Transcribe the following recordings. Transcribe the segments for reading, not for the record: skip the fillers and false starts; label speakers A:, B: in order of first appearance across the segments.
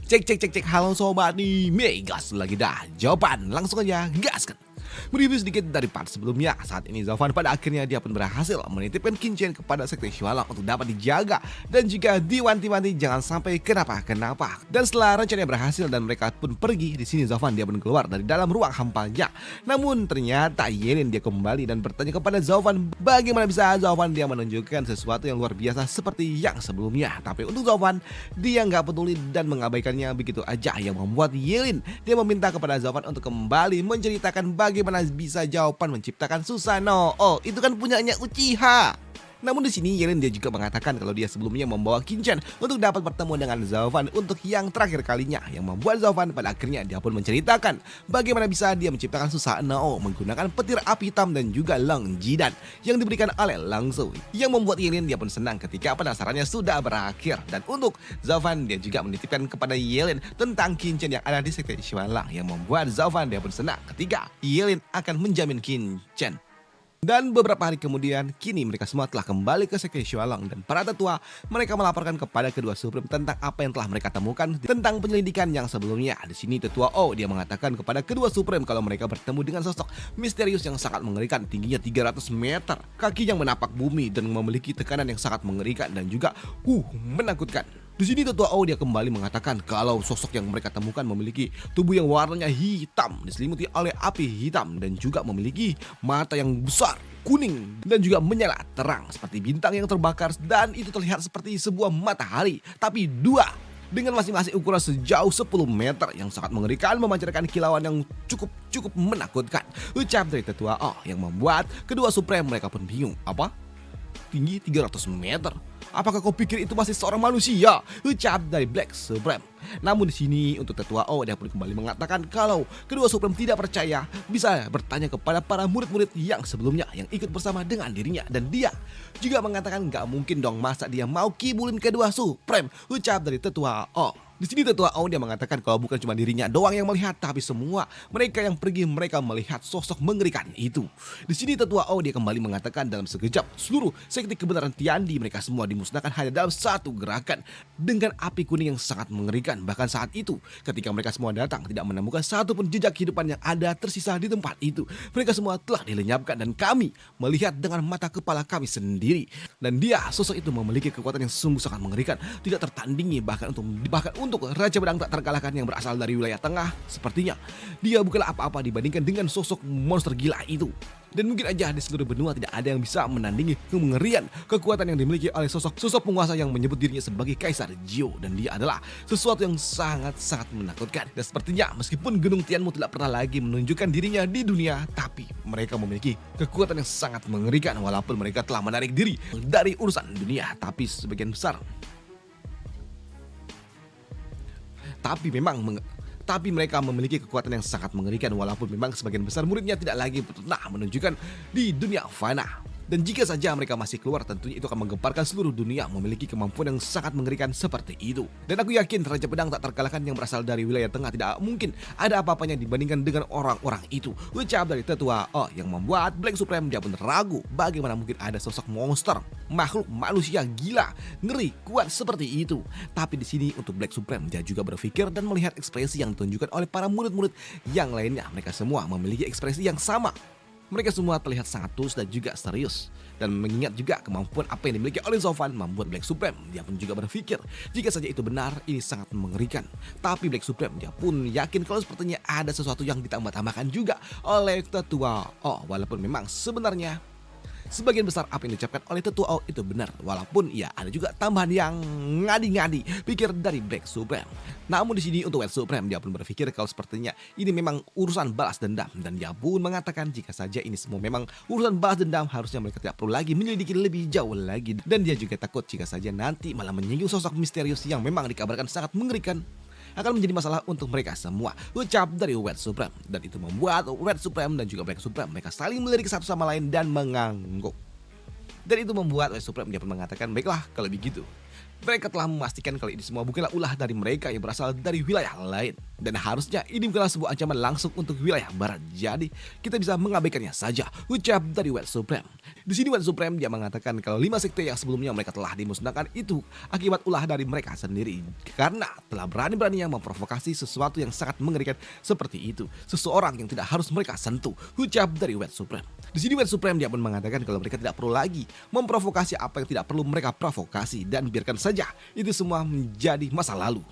A: Cek cek cek cek, halo sobat nih, Megas lagi dah. Jawaban langsung aja gaskan. Mereview sedikit dari part sebelumnya. Saat ini Zofan pada akhirnya dia pun berhasil menitipkan Qin kepada Sekte Xuanlang untuk dapat dijaga dan juga diwanti-wanti jangan sampai kenapa-kenapa. Dan setelah rencananya berhasil dan mereka pun pergi, di sini Zofan dia pun keluar dari dalam ruang hampanya. Namun ternyata Yelin dia kembali dan bertanya kepada Zofan bagaimana bisa Zofan dia menunjukkan sesuatu yang luar biasa seperti yang sebelumnya. Tapi untuk Zofan dia nggak peduli dan mengabaikannya begitu aja, yang membuat Yelin dia meminta kepada Zofan untuk kembali menceritakan bagaimana bisa Jawaban menciptakan Susanoo. Oh, itu kan punyanya Uchiha. Namun di sini Yelin dia juga mengatakan kalau dia sebelumnya membawa Qin untuk dapat bertemu dengan Zofan untuk yang terakhir kalinya, yang membuat Zofan pada akhirnya dia pun menceritakan bagaimana bisa dia menciptakan Susanoo menggunakan petir api hitam dan juga Long Jidan yang diberikan oleh Lang Su, yang membuat Yelin dia pun senang ketika penasarannya sudah berakhir. Dan untuk Zofan dia juga menitipkan kepada Yelin tentang Qin yang ada di Sekte Xuanlang, yang membuat Zofan dia pun senang ketika Yelin akan menjamin Qin. Dan beberapa hari kemudian, kini mereka semua telah kembali ke Sekte Xuanlang dan para tetua mereka melaporkan kepada kedua Supreme tentang apa yang telah mereka temukan tentang penyelidikan yang sebelumnya. Di sini tetua O dia mengatakan kepada kedua Supreme kalau mereka bertemu dengan sosok misterius yang sangat mengerikan, tingginya 300 meter, kaki yang menapak bumi dan memiliki tekanan yang sangat mengerikan dan juga menakutkan. Di sini tetua O dia kembali mengatakan kalau sosok yang mereka temukan memiliki tubuh yang warnanya hitam, diselimuti oleh api hitam dan juga memiliki mata yang besar, kuning dan juga menyala terang seperti bintang yang terbakar, dan itu terlihat seperti sebuah matahari tapi dua dengan masing-masing ukuran sejauh 10 meter yang sangat mengerikan, memancarkan kilauan yang cukup menakutkan. Ucap dari tetua O yang membuat kedua Supreme mereka pun bingung. Apa? Tinggi 300 meter? Apakah kau pikir itu masih seorang manusia? Ucap dari Black Supreme. Namun di sini untuk tetua O dia pun kembali mengatakan kalau kedua Supreme tidak percaya, bisa bertanya kepada para murid-murid yang sebelumnya yang ikut bersama dengan dirinya, dan dia juga mengatakan nggak mungkin dong masa dia mau kibulin kedua Supreme. Ucap dari tetua O. Di sini tetua O dia mengatakan kalau bukan cuma dirinya doang yang melihat, tapi semua mereka yang pergi mereka melihat sosok mengerikan itu. Di sini tetua O dia kembali mengatakan dalam sekejap seluruh sekte kebenaran Tiandi mereka semua dimusnahkan hanya dalam satu gerakan dengan api kuning yang sangat mengerikan. Bahkan saat itu ketika mereka semua datang tidak menemukan satu pun jejak kehidupan yang ada tersisa di tempat itu. Mereka semua telah dilenyapkan dan kami melihat dengan mata kepala kami sendiri. Dan dia sosok itu memiliki kekuatan yang sungguh sangat mengerikan, tidak tertandingi bahkan untuk Raja Pedang tak terkalahkan yang berasal dari wilayah tengah. Sepertinya dia bukanlah apa-apa dibandingkan dengan sosok monster gila itu. Dan mungkin aja di seluruh benua tidak ada yang bisa menandingi kemengerian kekuatan yang dimiliki oleh sosok penguasa yang menyebut dirinya sebagai Kaisar Jiu. Dan dia adalah sesuatu yang sangat-sangat menakutkan. Dan sepertinya meskipun Gunung Tianmu tidak pernah lagi menunjukkan dirinya di dunia, tapi mereka memiliki kekuatan yang sangat mengerikan walaupun mereka telah menarik diri dari urusan dunia. Tapi mereka memiliki kekuatan yang sangat mengerikan walaupun memang sebagian besar muridnya tidak lagi pernah menunjukkan di dunia fana. Dan jika saja mereka masih keluar, tentunya itu akan menggemparkan seluruh dunia memiliki kemampuan yang sangat mengerikan seperti itu. Dan aku yakin Raja Pedang tak terkalahkan yang berasal dari wilayah tengah tidak mungkin ada apa-apanya dibandingkan dengan orang-orang itu. Ucap dari tetua O yang membuat Black Supreme dia pun ragu bagaimana mungkin ada sosok monster, makhluk manusia gila, ngeri, kuat seperti itu. Tapi di sini untuk Black Supreme dia juga berpikir dan melihat ekspresi yang ditunjukkan oleh para murid-murid yang lainnya. Mereka semua memiliki ekspresi yang sama. Mereka semua terlihat sangat tulus dan juga serius. Dan mengingat juga kemampuan apa yang dimiliki oleh Zofan, membuat Black Supreme dia pun juga berpikir jika saja itu benar, ini sangat mengerikan. Tapi Black Supreme dia pun yakin kalau sepertinya ada sesuatu yang ditambah-tambahkan juga oleh tetua O. Walaupun memang sebenarnya sebagian besar apa yang diucapkan oleh tetua O itu benar, walaupun ya ada juga tambahan yang ngadi-ngadi pikir dari Black Supreme. Namun di sini untuk White Supreme dia pun berpikir kalau sepertinya ini memang urusan balas dendam, dan dia pun mengatakan jika saja ini semua memang urusan balas dendam, harusnya mereka tidak perlu lagi menyelidiki lebih jauh lagi. Dan dia juga takut jika saja nanti malah menyinggung sosok misterius yang memang dikabarkan sangat mengerikan akan menjadi masalah untuk mereka semua. Ucap dari White Supreme. Dan itu membuat White Supreme dan juga Black Supreme mereka saling melirik satu sama lain dan mengangguk. Dan itu membuat White Supreme dia pun mengatakan, baiklah kalau begitu, Mereka telah memastikan kalau ini semua bukanlah ulah dari mereka yang berasal dari wilayah lain. Dan harusnya ini bukanlah sebuah ancaman langsung untuk wilayah barat. Jadi kita bisa mengabaikannya saja, ucap dari White Supreme. Di sini White Supreme dia mengatakan kalau 5 sekte yang sebelumnya mereka telah dimusnahkan itu akibat ulah dari mereka sendiri. Karena telah berani-beraninya memprovokasi sesuatu yang sangat mengerikan seperti itu. Seseorang yang tidak harus mereka sentuh, ucap dari White Supreme. Di sini White Supreme dia pun mengatakan kalau mereka tidak perlu lagi memprovokasi apa yang tidak perlu mereka provokasi dan biarkan saja itu semua menjadi masa lalu.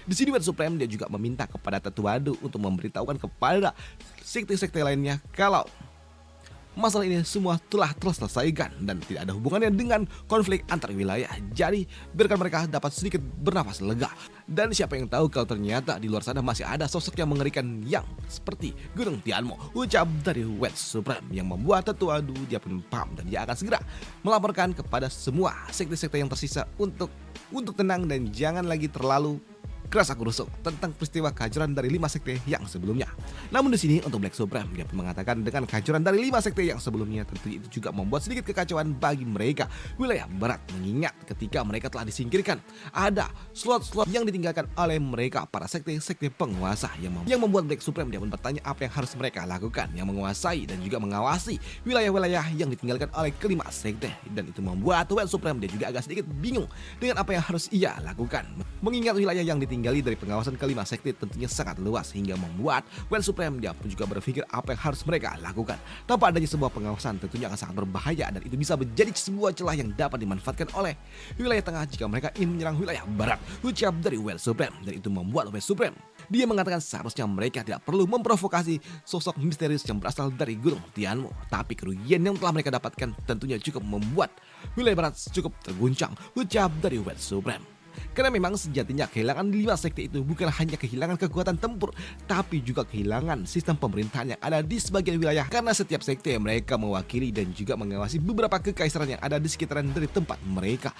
A: Di sini White Supreme dia juga meminta kepada Tetuado untuk memberitahukan kepada sekte-sekte lainnya kalau masalah ini semua telah terselesaikan dan tidak ada hubungannya dengan konflik antar wilayah. Jadi biarkan mereka dapat sedikit bernapas lega. Dan siapa yang tahu kalau ternyata di luar sana masih ada sosok yang mengerikan yang seperti Gunung Tianmo, ucap dari White Supreme yang membuat Tetuado dia pun paham dan dia akan segera melaporkan kepada semua sekte-sekte yang tersisa untuk tenang dan jangan lagi terlalu kerasa kurusuk tentang peristiwa kehancuran dari 5 sekte yang sebelumnya. Namun di sini untuk Black Supreme dia pun mengatakan dengan kehancuran dari 5 sekte yang sebelumnya tentu itu juga membuat sedikit kekacauan bagi mereka wilayah barat, mengingat ketika mereka telah disingkirkan ada slot-slot yang ditinggalkan oleh mereka para sekte-sekte penguasa yang membuat Black Supreme dia pun bertanya apa yang harus mereka lakukan yang menguasai dan juga mengawasi wilayah-wilayah yang ditinggalkan oleh kelima sekte. Dan itu membuat White Supreme dia juga agak sedikit bingung dengan apa yang harus ia lakukan, mengingat wilayah yang ditinggalkan dari pengawasan kelima sekte tentunya sangat luas hingga membuat White Supreme dia pun juga berpikir apa yang harus mereka lakukan. Tanpa adanya sebuah pengawasan tentunya akan sangat berbahaya dan itu bisa menjadi sebuah celah yang dapat dimanfaatkan oleh wilayah tengah jika mereka ingin menyerang wilayah barat, ucap dari White Supreme. Dan itu membuat White Supreme dia mengatakan seharusnya mereka tidak perlu memprovokasi sosok misterius yang berasal dari Gunung Tianmo, tapi kerugian yang telah mereka dapatkan tentunya cukup membuat wilayah barat cukup terguncang, ucap dari White Supreme. Karena memang sejatinya kehilangan 5 sekte itu bukan hanya kehilangan kekuatan tempur, tapi juga kehilangan sistem pemerintahan yang ada di sebagian wilayah. Karena setiap sekte mereka mewakili dan juga mengawasi beberapa kekaisaran yang ada di sekitaran dari tempat mereka.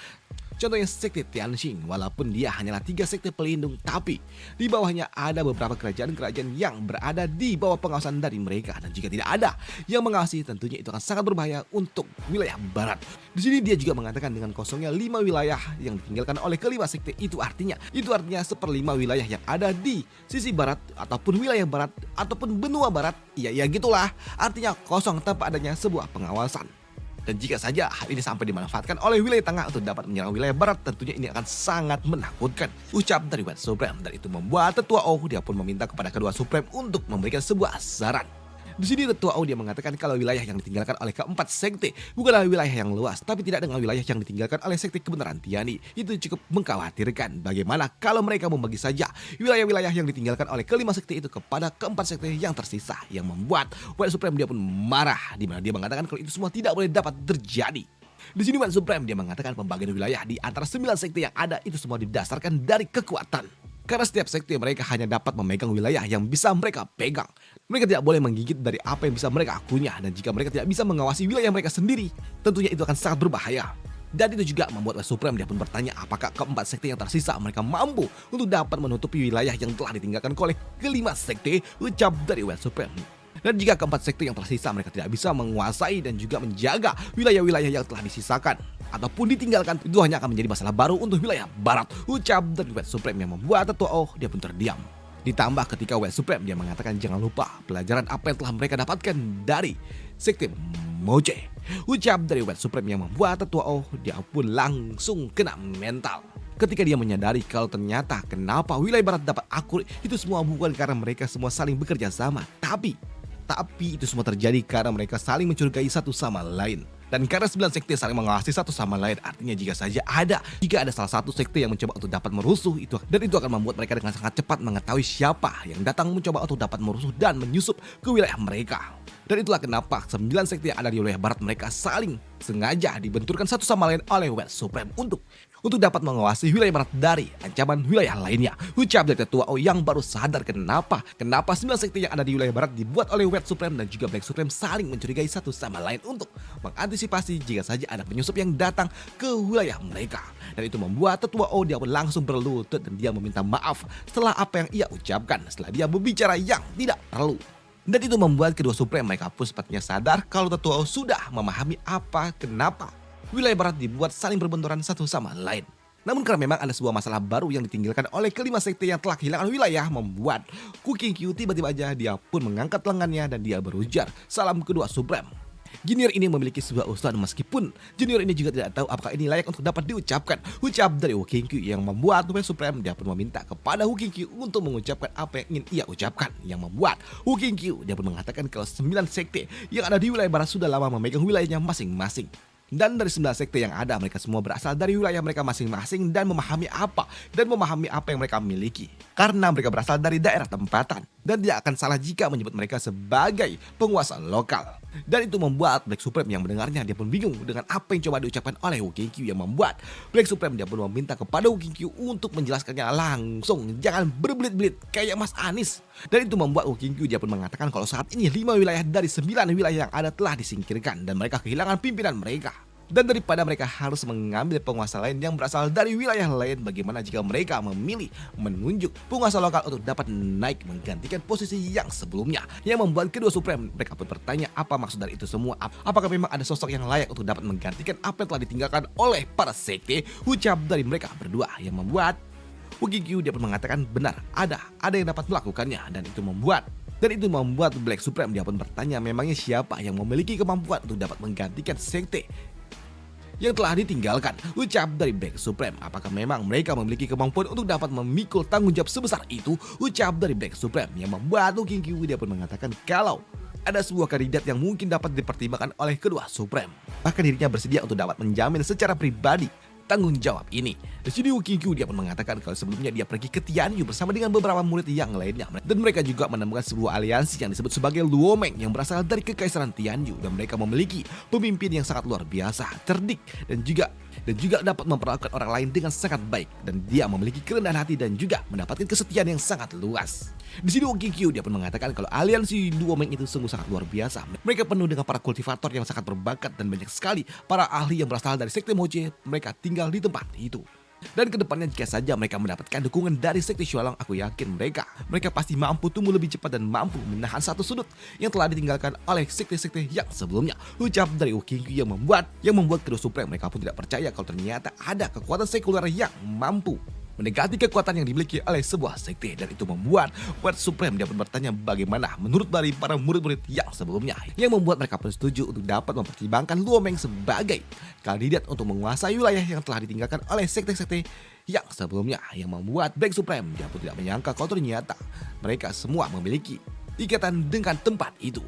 A: Contohnya sekte Tianxing, walaupun dia hanyalah 3 sekte pelindung, tapi di bawahnya ada beberapa kerajaan-kerajaan yang berada di bawah pengawasan dari mereka. Dan jika tidak ada yang mengawasi, tentunya itu akan sangat berbahaya untuk wilayah barat. Di sini dia juga mengatakan dengan kosongnya 5 wilayah yang ditinggalkan oleh kelima sekte itu artinya 1/5 wilayah yang ada di sisi barat ataupun wilayah barat ataupun benua barat. Ya gitulah, artinya kosong tanpa adanya sebuah pengawasan. Dan jika saja hal ini sampai dimanfaatkan oleh wilayah tengah untuk dapat menyerang wilayah barat, tentunya ini akan sangat menakutkan, ucap dari White Supreme. Dan itu membuat Tetua O dia pun meminta kepada kedua Supreme untuk memberikan sebuah saran. Di sini Tetua O dia mengatakan kalau wilayah yang ditinggalkan oleh keempat sekte bukanlah wilayah yang luas, tapi tidak dengan wilayah yang ditinggalkan oleh sekte kebenaran Tiani. Itu cukup mengkhawatirkan. Bagaimana kalau mereka membagi saja wilayah-wilayah yang ditinggalkan oleh kelima sekte itu kepada keempat sekte yang tersisa, yang membuat White Supreme dia pun marah, di mana dia mengatakan kalau itu semua tidak boleh dapat terjadi. Di sini White Supreme dia mengatakan pembagian wilayah di antara 9 sekte yang ada itu semua didasarkan dari kekuatan. Karena setiap sekte mereka hanya dapat memegang wilayah yang bisa mereka pegang. Mereka tidak boleh menggigit dari apa yang bisa mereka akunya. Dan jika mereka tidak bisa mengawasi wilayah mereka sendiri, tentunya itu akan sangat berbahaya. Dan itu juga membuat White Supreme dia pun bertanya apakah keempat sekte yang tersisa mereka mampu untuk dapat menutupi wilayah yang telah ditinggalkan oleh kelima sekte, ucap dari White Supreme. Dan jika keempat sekte yang tersisa mereka tidak bisa menguasai dan juga menjaga wilayah-wilayah yang telah disisakan ataupun ditinggalkan, itu hanya akan menjadi masalah baru untuk wilayah barat, ucap dari White Supreme yang membuat Tetua O dia pun terdiam. Ditambah ketika White Supreme dia mengatakan jangan lupa pelajaran apa yang telah mereka dapatkan dari sekte Moche, ucap dari White Supreme yang membuat Tetua O dia pun langsung kena mental. Ketika dia menyadari kalau ternyata kenapa wilayah barat dapat akur itu semua bukan karena mereka semua saling bekerja sama, tapi itu semua terjadi karena mereka saling mencurigai satu sama lain. Dan karena 9 sekte saling mengawasi satu sama lain, artinya jika ada salah satu sekte yang mencoba untuk dapat merusuh itu, dan itu akan membuat mereka dengan sangat cepat mengetahui siapa yang datang mencoba untuk dapat merusuh dan menyusup ke wilayah mereka. Dan itulah kenapa 9 sekte yang ada di wilayah barat mereka saling sengaja dibenturkan satu sama lain oleh White Supreme untuk dapat mengawasi wilayah barat dari ancaman wilayah lainnya, ucap dari Tetua O yang baru sadar kenapa 9 sekte yang ada di wilayah barat dibuat oleh White Supreme dan juga Black Supreme saling mencurigai satu sama lain untuk mengantisipasi jika saja ada penyusup yang datang ke wilayah mereka. Dan itu membuat Tetua O dia pun langsung berlutut dan dia meminta maaf setelah apa yang ia ucapkan, setelah dia berbicara yang tidak perlu. Dan itu membuat kedua Supreme mereka pun sepertinya sadar kalau Tetua O sudah memahami kenapa wilayah barat dibuat saling berbenturan satu sama lain. Namun karena memang ada sebuah masalah baru yang ditinggalkan oleh kelima sekte yang telah kehilangan wilayah membuat Q tiba-tiba aja dia pun mengangkat lengannya dan dia berujar salam kedua Supreme. Junior ini memiliki sebuah usaha meskipun Junior ini juga tidak tahu apakah ini layak untuk dapat diucapkan. Ucap dari Q yang membuat Supreme dia pun meminta kepada Q untuk mengucapkan apa yang ingin ia ucapkan. Yang membuat Q dia pun mengatakan kalau 9 sekte yang ada di wilayah barat sudah lama memegang wilayahnya masing-masing. Dan dari 9 sekte yang ada, mereka semua berasal dari wilayah mereka masing-masing dan memahami apa yang mereka miliki. Karena mereka berasal dari daerah tempatan. Dan tidak akan salah jika menyebut mereka sebagai penguasa lokal. Dan itu membuat Black Supreme yang mendengarnya dia pun bingung dengan apa yang coba diucapkan oleh Q yang membuat Black Supreme dia pun meminta kepada Q untuk menjelaskannya langsung. Jangan berbelit-belit kayak Mas Anis. Dan itu membuat Q dia pun mengatakan kalau saat ini 5 wilayah dari 9 wilayah yang ada telah disingkirkan dan mereka kehilangan pimpinan mereka. Dan daripada mereka harus mengambil penguasa lain yang berasal dari wilayah lain, bagaimana jika mereka memilih menunjuk penguasa lokal untuk dapat naik menggantikan posisi yang sebelumnya. Yang membuat kedua Supreme mereka pun bertanya apa maksud dari itu semua. Apakah memang ada sosok yang layak untuk dapat menggantikan apa yang telah ditinggalkan oleh para sekte. Ucap dari mereka berdua yang membuat Q dia pun mengatakan benar ada yang dapat melakukannya. Dan itu membuat Black Supreme dia pun bertanya memangnya siapa yang memiliki kemampuan untuk dapat menggantikan sekte yang telah ditinggalkan. Ucap dari Black Supreme, apakah memang mereka memiliki kemampuan untuk dapat memikul tanggung jawab sebesar itu? Ucap dari Black Supreme yang membuat Q dia pun mengatakan kalau ada sebuah kandidat yang mungkin dapat dipertimbangkan oleh kedua Supreme. Bahkan dirinya bersedia untuk dapat menjamin secara pribadi tanggung jawab ini. Di sini Q dia pun mengatakan kalau sebelumnya dia pergi ke Tianyu bersama dengan beberapa murid yang lainnya. Dan mereka juga menemukan sebuah aliansi yang disebut sebagai Luomeng yang berasal dari Kekaisaran Tianyu. Dan mereka memiliki pemimpin yang sangat luar biasa, cerdik, dan juga dapat memperlakukan orang lain dengan sangat baik. Dan dia memiliki kerendahan hati dan juga mendapatkan kesetiaan yang sangat luas. Di sini Q dia pun mengatakan kalau aliansi Luomeng itu sungguh sangat luar biasa. Mereka penuh dengan para kultivator yang sangat berbakat dan banyak sekali para ahli yang berasal dari sekte Moche. Mereka tinggal di tempat itu. Dan kedepannya jika saja mereka mendapatkan dukungan dari sekte Xuelong, aku yakin mereka pasti mampu tumbuh lebih cepat dan mampu menahan satu sudut yang telah ditinggalkan oleh sekte-sekte yang sebelumnya. Ucap dari Q yang membuat kedua Supreme mereka pun tidak percaya kalau ternyata ada kekuatan sekuler yang mampu mendekati kekuatan yang dimiliki oleh sebuah sekte. Dan itu membuat Supreme dia pun bertanya bagaimana menurut dari para murid-murid yang sebelumnya, yang membuat mereka pun setuju untuk dapat mempertimbangkan Luomeng sebagai kandidat untuk menguasai wilayah yang telah ditinggalkan oleh sekte-sekte yang sebelumnya. Yang membuat Black Supreme dia pun tidak menyangka kalau ternyata mereka semua memiliki ikatan dengan tempat itu,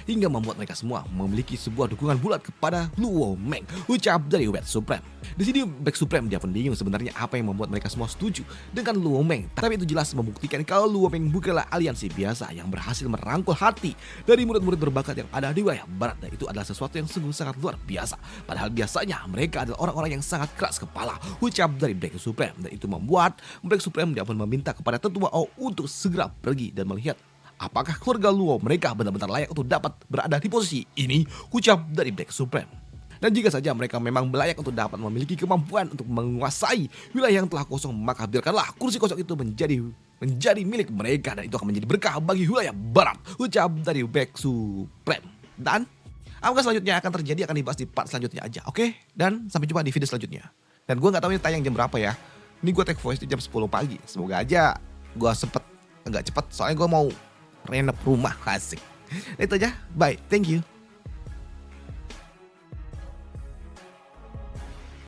A: hingga membuat mereka semua memiliki sebuah dukungan bulat kepada Luomeng. Ucap dari Black Supreme. Di sini Black Supreme dia pun bingung sebenarnya apa yang membuat mereka semua setuju dengan Luomeng. Tapi itu jelas membuktikan kalau Luomeng bukanlah aliansi biasa yang berhasil merangkul hati dari murid-murid berbakat yang ada di wilayah barat. Dan itu adalah sesuatu yang sungguh sangat luar biasa. Padahal biasanya mereka adalah orang-orang yang sangat keras kepala. Ucap dari Black Supreme. Dan itu membuat Black Supreme dia pun meminta kepada tetua O untuk segera pergi dan melihat apakah keluarga Luo mereka benar-benar layak untuk dapat berada di posisi ini. Ucap dari Black Supreme. Dan jika saja mereka memang layak untuk dapat memiliki kemampuan untuk menguasai wilayah yang telah kosong, maka biarkanlah kursi kosong itu menjadi milik mereka. Dan itu akan menjadi berkah bagi wilayah barat. Ucap dari Black Supreme. Dan apa selanjutnya akan terjadi akan dibahas di part selanjutnya aja. Oke? Dan sampai jumpa di video selanjutnya. Dan gue gak tahu ini tayang jam berapa ya. Ini gue take voice di jam 10 pagi. Semoga aja gue agak cepet. Soalnya gue mau renov rumah. Asik. Itu aja. Bye. Thank you.